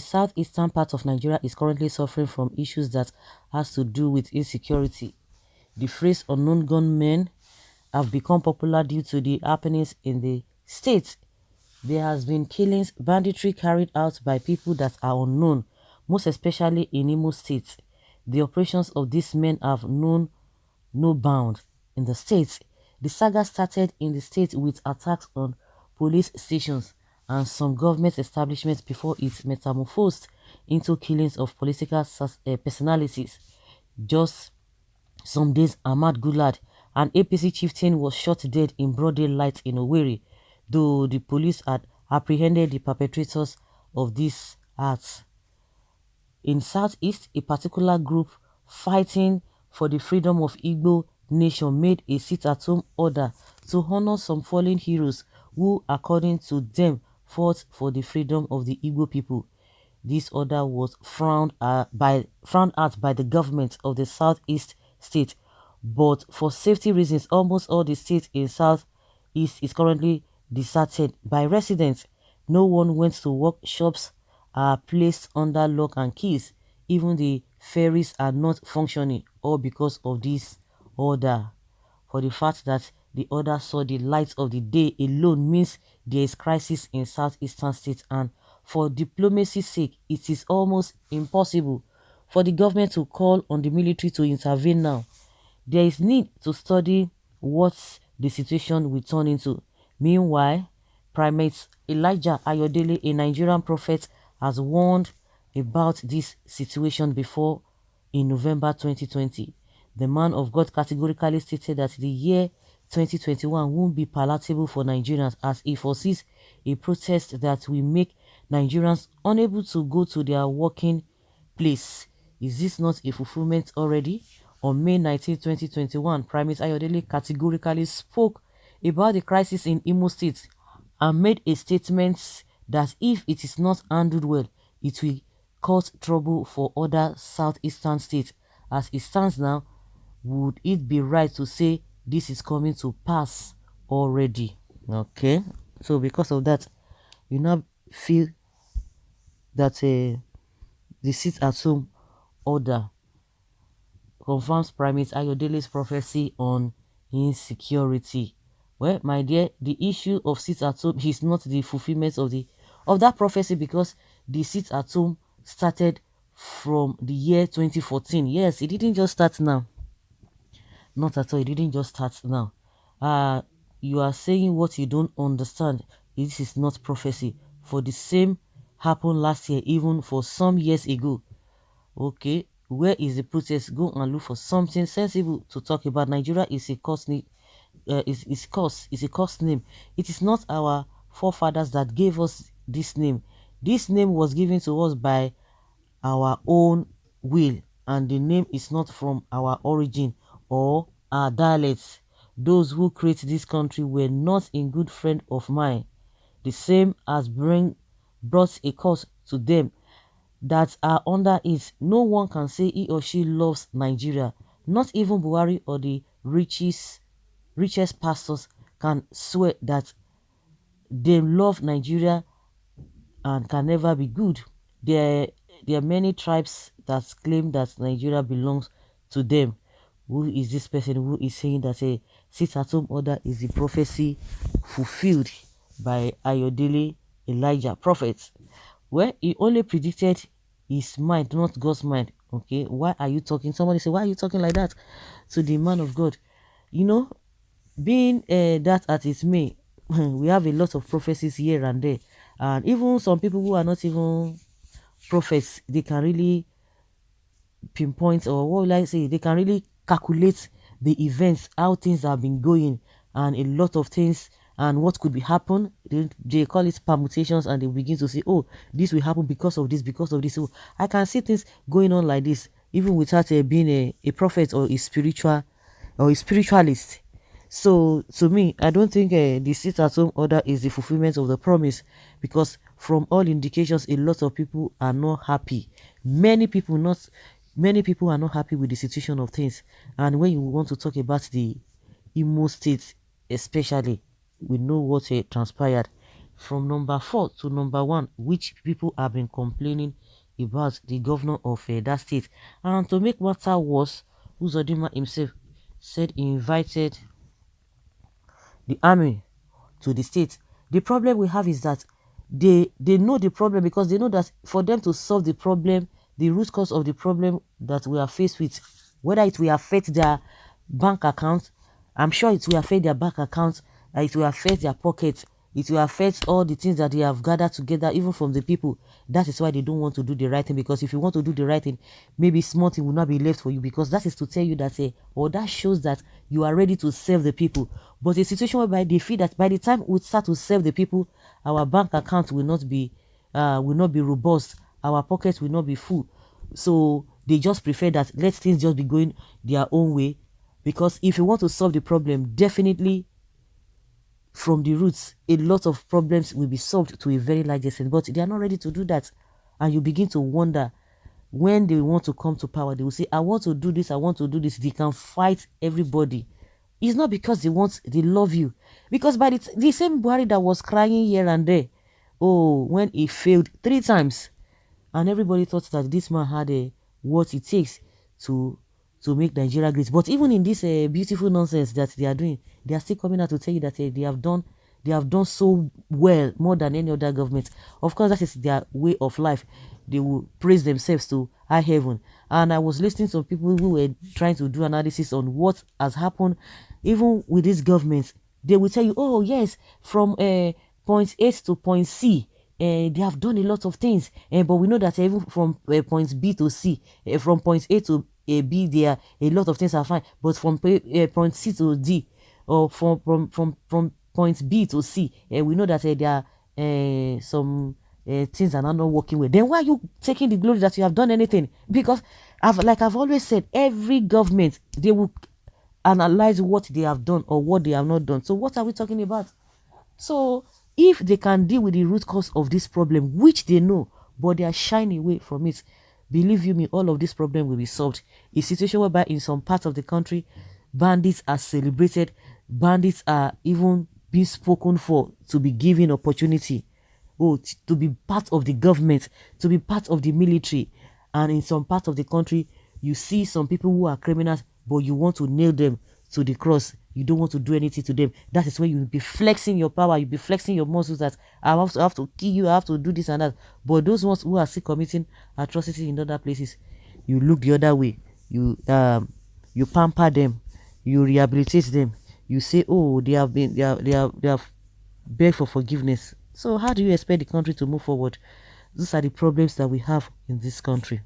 southeastern part of Nigeria is currently suffering from issues that has to do with insecurity. The phrase unknown gunmen have become popular due to the happenings in the state. There has been killings, banditry carried out by people that are unknown, most especially in Imo State. The operations of these men have known no bound in the state. The saga started in the state with attacks on police stations and some government establishments before it metamorphosed into killings of political personalities. Just some days, Ahmad Gulad, an APC chieftain, was shot dead in broad daylight in Owerri, though the police had apprehended the perpetrators of these acts. In Southeast, a particular group fighting for the freedom of Igbo nation made a sit-at-home order to honor some fallen heroes who, according to them, fought for the freedom of the Igbo people. This order was frowned at by the government of the Southeast state, but for safety reasons, almost all the states in Southeast is currently deserted by residents. No one went to work. Shops are placed under lock and keys. Even the ferries are not functioning, all because of this order. For the fact that the order saw the light of the day alone means there is crisis in southeastern states, and for diplomacy's sake, it is almost impossible for the government to call on the military to intervene now. There is need to study what the situation will turn into. Meanwhile, Primate Elijah Ayodele, a Nigerian prophet, has warned about this situation before in November 2020. The man of God categorically stated that the year 2021 won't be palatable for Nigerians, as he foresees a protest that will make Nigerians unable to go to their working place. Is this not a fulfillment already? On May 19, 2021, Primate Ayodele categorically spoke about the crisis in Imo State and made a statement that if it is not handled well, it will cause trouble for other southeastern states. As it stands now, would it be right to say this is coming to pass already? Okay, so because of that, you now feel that the sit-at-home order confirms Primate Ayodele's prophecy on insecurity. Well, my dear, the issue of sit-at-home is not the fulfillment of that prophecy, because the sit-at-home started from the year 2014. Yes, it didn't just start now. Not at all. It didn't just start now. You are saying what you don't understand. This is not prophecy. For the same happened last year, even for some years ago. Okay, where is the protest? Go and look for something sensible to talk about. Nigeria is a cost name. Is a cost name. It is not our forefathers that gave us this name. This name was given to us by our own will, and the name is not from our origin or our dialects. Those who create this country were not a good friend of mine. The same as brought a curse to them that are under it. No one can say he or she loves Nigeria. Not even Buhari or the richest pastors can swear that they love Nigeria and can never be good. There are many tribes that claim that Nigeria belongs to them. Who is this person who is saying that a sit-at-home order is the prophecy fulfilled by Ayodele Elijah prophet? Well, he only predicted his mind, not God's mind. Okay, why are you talking? Somebody say, why are you talking like that to the man of God? You know, being that as it may, we have a lot of prophecies here and there, and even some people who are not even prophets, they can really pinpoint, or what will I say, they can really calculate the events, how things have been going, and a lot of things, and what could be happen. They call it permutations, and they begin to say, oh, this will happen because of this, because of this. So I can see things going on like this even without being a prophet or a spiritual or a spiritualist. So to me, I don't think the sit-at-home order is the fulfillment of the promise, because from all indications, a lot of people are not happy. Many people are not happy with the situation of things. And when you want to talk about the Imo State, especially, we know what transpired. from number 4 to number 1, which people have been complaining about the governor of that state. And to make matter worse, Uzodinma himself said he invited the army to the state. The problem we have is that they know the problem, because they know that for them to solve the problem, the root cause of the problem that we are faced with, whether it will affect their bank account, I'm sure it will affect their bank account, it will affect their pockets, it will affect all the things that they have gathered together, even from the people. That is why they don't want to do the right thing, because if you want to do the right thing, maybe small thing will not be left for you, because that is to tell you that, or that shows that you are ready to serve the people. But a situation whereby they feel that by the time we start to serve the people, our bank account will not be robust, our pockets will not be full. So they just prefer that let things just be going their own way, because if you want to solve the problem, definitely from the roots, a lot of problems will be solved to a very large extent. But they are not ready to do that. And you begin to wonder, when they want to come to power, they will say, I want to do this, I want to do this. They can fight everybody. It's not because they love you. Because by the same Buhari that was crying here and there, oh, when he failed 3 times, and everybody thought that this man had what it takes to make Nigeria great. But even in this beautiful nonsense that they are doing, they are still coming out to tell you that they have done so well, more than any other government. Of course, that is their way of life. They will praise themselves to high heaven. And I was listening to people who were trying to do analysis on what has happened, even with this government. They will tell you, oh yes, from point A to point C, they have done a lot of things, but we know that even from point B to C, from point A to B, there a lot of things are fine. But from point C to D, or from point B to C, we know that there are some things are not working well. Then why are you taking the glory that you have done anything? Because I've always said, every government, they will analyze what they have done or what they have not done. So what are we talking about? So if they can deal with the root cause of this problem, which they know, but they are shying away from it, believe you me, all of this problem will be solved. A situation whereby in some parts of the country, bandits are celebrated, bandits are even being spoken for to be given opportunity, to be part of the government, to be part of the military. And in some parts of the country, you see some people who are criminals, but you want to nail them to the cross. You don't want to do anything to them. That is when you'll be flexing your power, you'll be flexing your muscles, that I have to kill you, I have to do this and that. But those ones who are still committing atrocities in other places, you look the other way. You pamper them, you rehabilitate them. You say, oh, they have begged for forgiveness. So how do you expect the country to move forward? These are the problems that we have in this country.